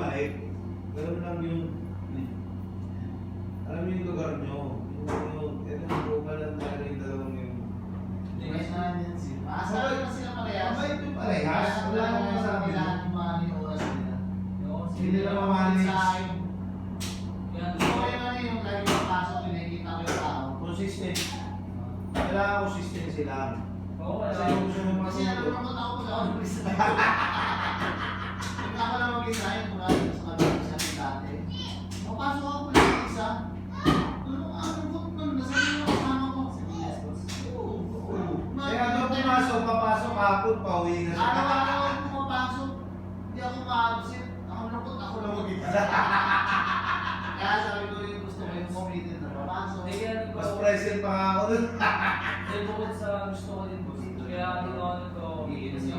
bumalik. Ganun lang yung... Alam mo yung lugar nyo. Ito yung grupa lang talaga yung dalawang yung... Hindi na yan sila. Maasahan na sila parehas. Mabait yung parehas. Wala akong masabi. Kailangan kumani yung oras nila. Hindi nila mamanage. Sa akin. Gusto ko yung ano yung lagi yung pasok, pinakita ko yung tao. Consistent. Kailangan consistency lang. Oo, Kasi yung gusto mo Kasi matulog. nalulungkot ako pag ako mag-isa. Pag ako lang mag-isa, yung mga sa kabila sa akin dati. Mapasok ako pala mag-isa. Ang lungkot nun, nasabi mo kasama ko. Kaya doon pumasok, papasok, hapon, pauwi na siya. Araw-araw ako pumapasok. Hindi ako ma-absent. Ako lungkot, ako lang mag-isa. Kaya sabi ko yung gusto ko yung committed na papasok. Mas present pa nga ako doon. Bukod sa gusto ko din po, kaya ginawa ko ito, kasi